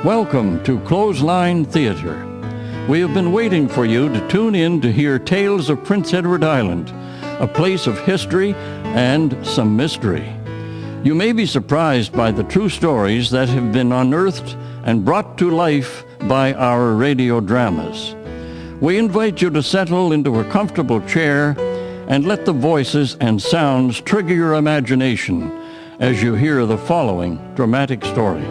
Welcome to Clothesline Theatre. We have been waiting for you to tune in to hear tales of Prince Edward Island, a place of history and some mystery. You may be surprised by the true stories that have been unearthed and brought to life by our radio dramas. We invite you to settle into a comfortable chair and let the voices and sounds trigger your imagination as you hear the following dramatic story.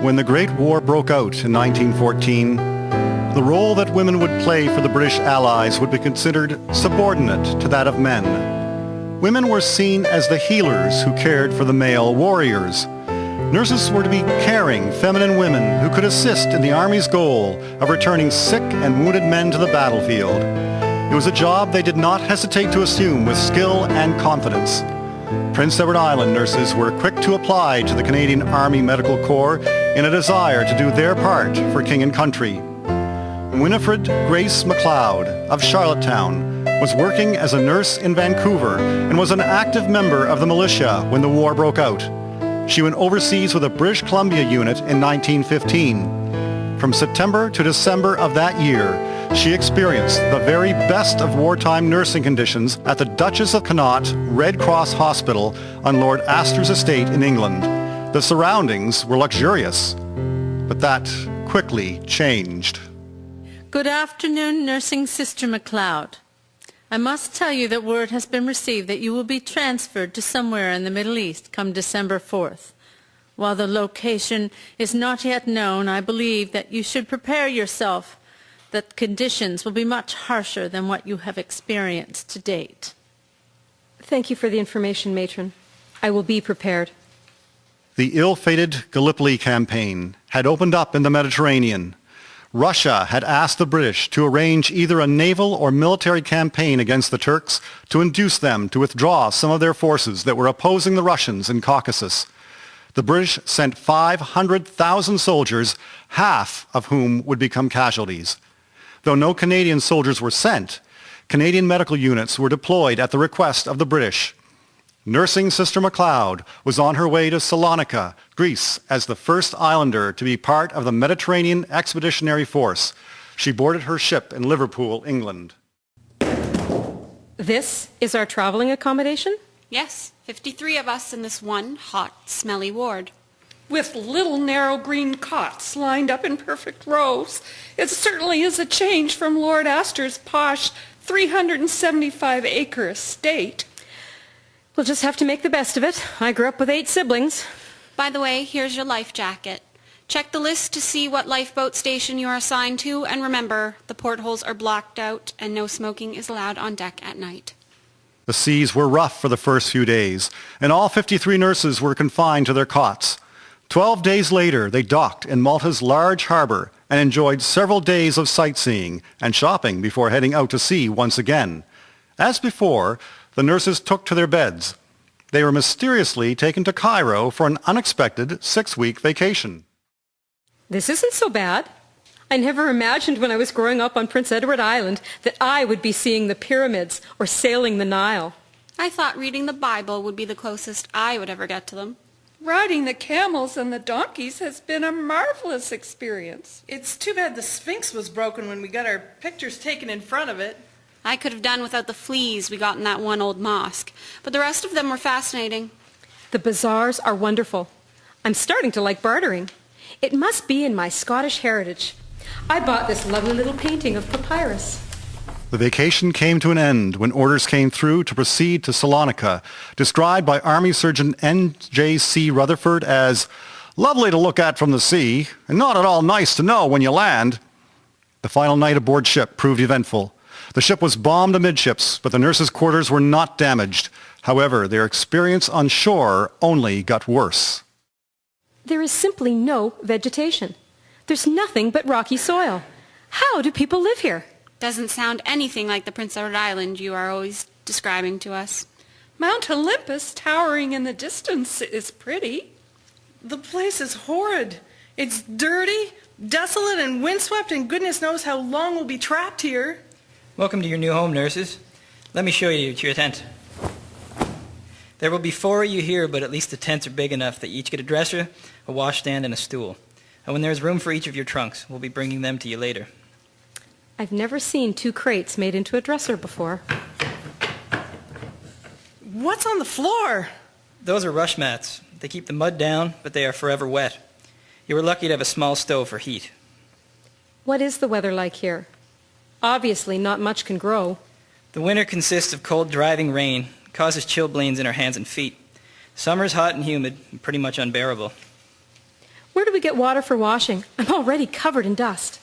When the Great War broke out in 1914, the role that women would play for the British Allies would be considered subordinate to that of men. Women were seen as the healers who cared for the male warriors. Nurses were to be caring, feminine women who could assist in the Army's goal of returning sick and wounded men to the battlefield. It was a job they did not hesitate to assume with skill and confidence. Prince Edward Island nurses were quick to apply to the Canadian Army Medical Corps in a desire to do their part for King and country. Winifred Grace MacLeod of Charlottetown was working as a nurse in Vancouver and was an active member of the militia when the war broke out. She went overseas with a British Columbia unit in 1915. From September to December of that year, she experienced the very best of wartime nursing conditions at the Duchess of Connaught Red Cross Hospital on Lord Astor's estate in England. The surroundings were luxurious, but that quickly changed. Good afternoon, Nursing Sister MacLeod. I must tell you that word has been received that you will be transferred to somewhere in the Middle East come December 4th. While the location is not yet known, I believe that you should prepare yourself that conditions will be much harsher than what you have experienced to date. Thank you for the information, Matron. I will be prepared. The ill-fated Gallipoli campaign had opened up in the Mediterranean. Russia had asked the British to arrange either a naval or military campaign against the Turks to induce them to withdraw some of their forces that were opposing the Russians in Caucasus. The British sent 500,000 soldiers, half of whom would become casualties. Though no Canadian soldiers were sent, Canadian medical units were deployed at the request of the British. Nursing Sister MacLeod was on her way to Salonika, Greece, as the first islander to be part of the Mediterranean Expeditionary Force. She boarded her ship in Liverpool, England. This is our traveling accommodation? Yes, 53 of us in this one hot, smelly ward. With little narrow green cots lined up in perfect rows. It certainly is a change from Lord Astor's posh 375-acre estate. We'll just have to make the best of it. I grew up with 8 siblings. By the way, here's your life jacket. Check the list to see what lifeboat station you are assigned to, and remember, the portholes are blocked out and no smoking is allowed on deck at night. The seas were rough for the first few days, and all 53 nurses were confined to their cots. 12 days later, they docked in Malta's large harbor and enjoyed several days of sightseeing and shopping before heading out to sea once again. As before, the nurses took to their beds. They were mysteriously taken to Cairo for an unexpected 6-week vacation. This isn't so bad. I never imagined when I was growing up on Prince Edward Island that I would be seeing the pyramids or sailing the Nile. I thought reading the Bible would be the closest I would ever get to them. Riding the camels and the donkeys has been a marvelous experience. It's too bad the Sphinx was broken when we got our pictures taken in front of it. I could have done without the fleas we got in that one old mosque, but the rest of them were fascinating. The bazaars are wonderful. I'm starting to like bartering. It must be in my Scottish heritage. I bought this lovely little painting of papyrus. The vacation came to an end when orders came through to proceed to Salonika, described by Army Surgeon N.J.C. Rutherford as lovely to look at from the sea and not at all nice to know when you land. The final night aboard ship proved eventful. The ship was bombed amidships, but the nurses' quarters were not damaged. However, their experience on shore only got worse. There is simply no vegetation. There's nothing but rocky soil. How do people live here? Doesn't sound anything like the Prince Edward Island you are always describing to us. Mount Olympus, towering in the distance, is pretty. The place is horrid. It's dirty, desolate, and windswept, and goodness knows how long we'll be trapped here. Welcome to your new home, nurses. Let me show you to your tent. There will be 4 of you here, but at least the tents are big enough that you each get a dresser, a washstand, and a stool. And when there's room for each of your trunks, we'll be bringing them to you later. I've never seen 2 crates made into a dresser before. What's on the floor? Those are rush mats. They keep the mud down, but they are forever wet. You were lucky to have a small stove for heat. What is the weather like here? Obviously, not much can grow. The winter consists of cold, driving rain. It causes chilblains in our hands and feet. Summer's hot and humid, and pretty much unbearable. Where do we get water for washing? I'm already covered in dust.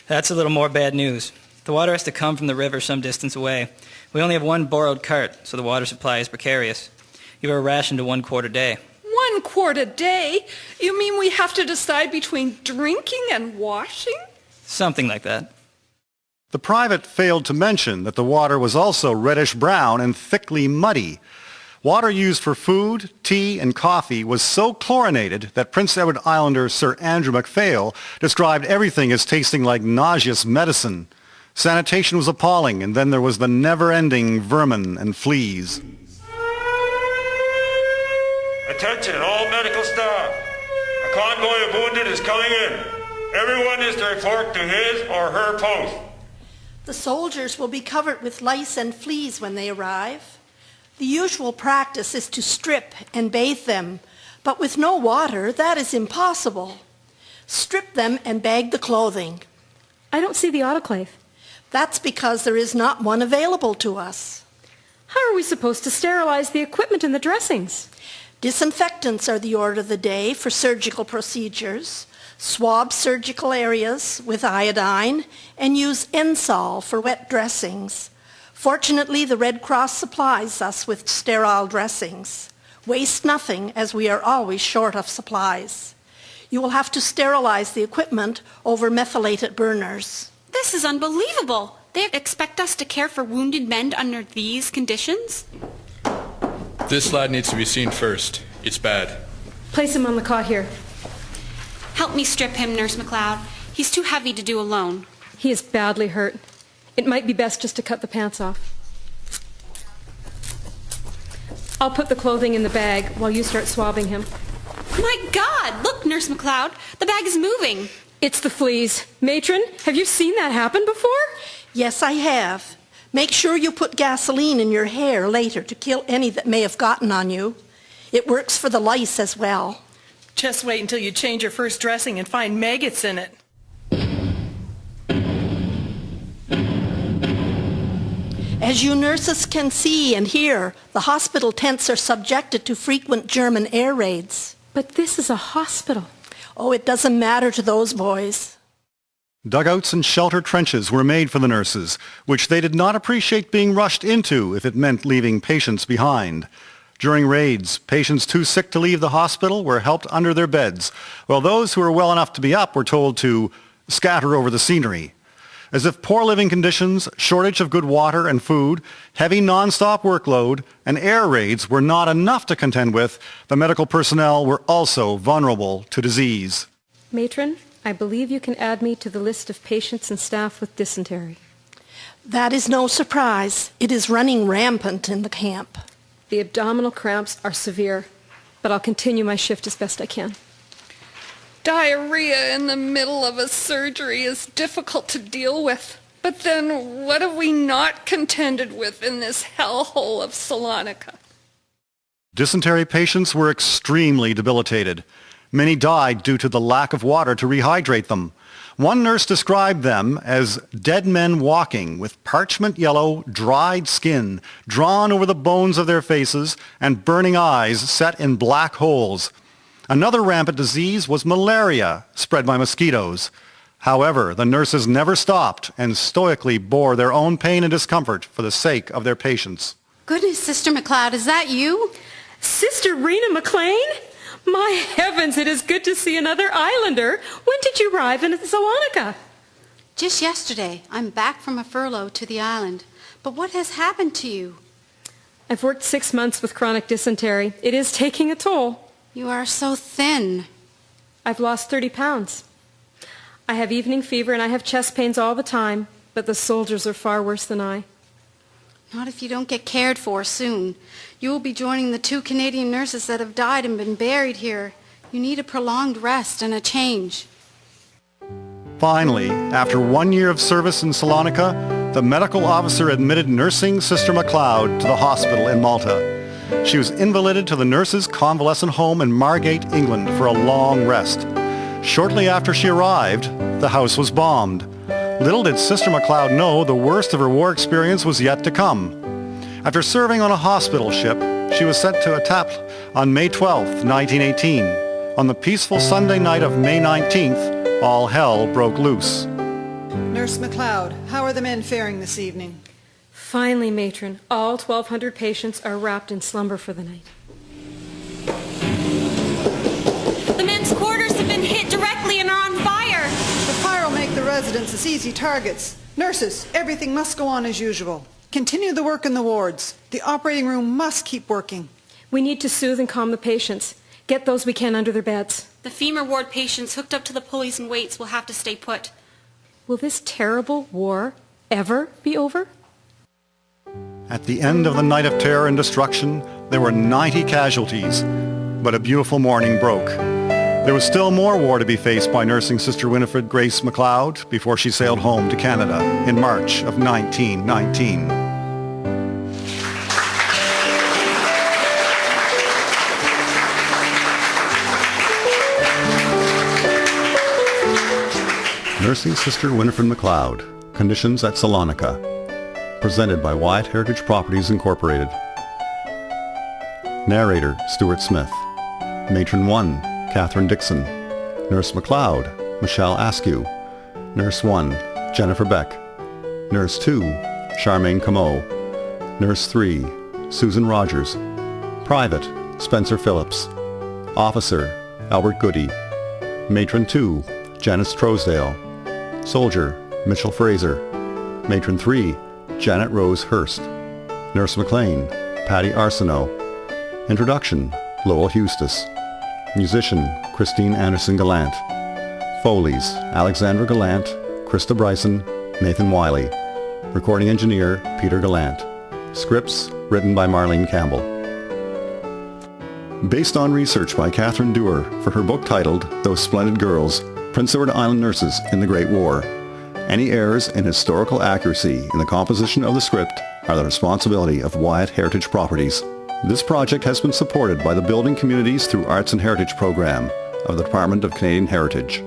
That's a little more bad news. The water has to come from the river some distance away. We only have 1 borrowed cart, so the water supply is precarious. You are rationed to 1 quart a day. 1 quart a day? You mean we have to decide between drinking and washing? Something like that. The private failed to mention that the water was also reddish-brown and thickly muddy. Water used for food, tea, and coffee was so chlorinated that Prince Edward Islander Sir Andrew MacPhail described everything as tasting like nauseous medicine. Sanitation was appalling, and then there was the never-ending vermin and fleas. Attention, all medical staff. A convoy of wounded is coming in. Everyone is to report to his or her post. The soldiers will be covered with lice and fleas when they arrive. The usual practice is to strip and bathe them, but with no water, that is impossible. Strip them and bag the clothing. I don't see the autoclave. That's because there is not one available to us. How are we supposed to sterilize the equipment and the dressings? Disinfectants are the order of the day for surgical procedures. Swab surgical areas with iodine and use Ensol for wet dressings. Fortunately, the Red Cross supplies us with sterile dressings. Waste nothing, as we are always short of supplies. You will have to sterilize the equipment over methylated burners. This is unbelievable. They expect us to care for wounded men under these conditions? This lad needs to be seen first. It's bad. Place him on the cot here. Help me strip him, Nurse MacLeod. He's too heavy to do alone. He is badly hurt. It might be best just to cut the pants off. I'll put the clothing in the bag while you start swabbing him. My God! Look, Nurse MacLeod. The bag is moving. It's the fleas. Matron, have you seen that happen before? Yes, I have. Make sure you put gasoline in your hair later to kill any that may have gotten on you. It works for the lice as well. Just wait until you change your first dressing and find maggots in it. As you nurses can see and hear, the hospital tents are subjected to frequent German air raids. But this is a hospital. Oh, it doesn't matter to those boys. Dugouts and shelter trenches were made for the nurses, which they did not appreciate being rushed into if it meant leaving patients behind. During raids, patients too sick to leave the hospital were helped under their beds, while those who were well enough to be up were told to scatter over the scenery. As if poor living conditions, shortage of good water and food, heavy non-stop workload, and air raids were not enough to contend with, the medical personnel were also vulnerable to disease. Matron, I believe you can add me to the list of patients and staff with dysentery. That is no surprise. It is running rampant in the camp. The abdominal cramps are severe, but I'll continue my shift as best I can. Diarrhea in the middle of a surgery is difficult to deal with. But then what have we not contended with in this hellhole of Salonika? Dysentery patients were extremely debilitated. Many died due to the lack of water to rehydrate them. One nurse described them as dead men walking with parchment yellow, dried skin drawn over the bones of their faces and burning eyes set in black holes. Another rampant disease was malaria, spread by mosquitoes. However, the nurses never stopped and stoically bore their own pain and discomfort for the sake of their patients. Goodness, Sister MacLeod, is that you? Sister Rena McLean? My heavens, it is good to see another islander. When did you arrive in Salonika? Just yesterday. I'm back from a furlough to the island. But what has happened to you? I've worked 6 months with chronic dysentery. It is taking a toll. You are so thin. I've lost 30 pounds. I have evening fever and I have chest pains all the time, but the soldiers are far worse than I. Not if you don't get cared for soon. You will be joining the 2 Canadian nurses that have died and been buried here. You need a prolonged rest and a change. Finally, after 1 year of service in Salonika, the medical officer admitted nursing Sister MacLeod to the hospital in Malta. She was invalided to the nurses' convalescent home in Margate, England, for a long rest. Shortly after she arrived, the house was bombed. Little did Sister MacLeod know the worst of her war experience was yet to come. After serving on a hospital ship, she was sent to Etaples on May 12, 1918. On the peaceful Sunday night of May 19th, all hell broke loose. Nurse MacLeod, how are the men faring this evening? Finally, matron, all 1,200 patients are wrapped in slumber for the night. The men's quarters have been hit directly and are on fire. The fire will make the residents as easy targets. Nurses, everything must go on as usual. Continue the work in the wards. The operating room must keep working. We need to soothe and calm the patients. Get those we can under their beds. The femur ward patients hooked up to the pulleys and weights will have to stay put. Will this terrible war ever be over? At the end of the night of terror and destruction, there were 90 casualties, but a beautiful morning broke. There was still more war to be faced by nursing Sister Winifred Grace MacLeod before she sailed home to Canada in March of 1919. Nursing Sister Winifred MacLeod, Conditions at Salonika. Presented by Wyatt Heritage Properties Incorporated. Narrator, Stuart Smith. Matron 1, Catherine Dixon. Nurse MacLeod, Michelle Askew. Nurse 1, Jennifer Beck. Nurse 2, Charmaine Comeau. Nurse 3, Susan Rogers. Private, Spencer Phillips. Officer, Albert Goody. Matron 2, Janice Trousdale. Soldier, Mitchell Fraser. Matron 3, Janet Rose Hurst. Nurse McLean, Patty Arsenault. Introduction, Lowell Eustis. Musician, Christine Anderson Gallant. Foley's, Alexandra Gallant, Krista Bryson, Nathan Wiley. Recording engineer, Peter Gallant. Scripts, written by Marlene Campbell. Based on research by Catherine Dewar for her book titled Those Splendid Girls, Prince Edward Island Nurses in the Great War. Any errors in historical accuracy in the composition of the script are the responsibility of Wyatt Heritage Properties. This project has been supported by the Building Communities through Arts and Heritage Program of the Department of Canadian Heritage.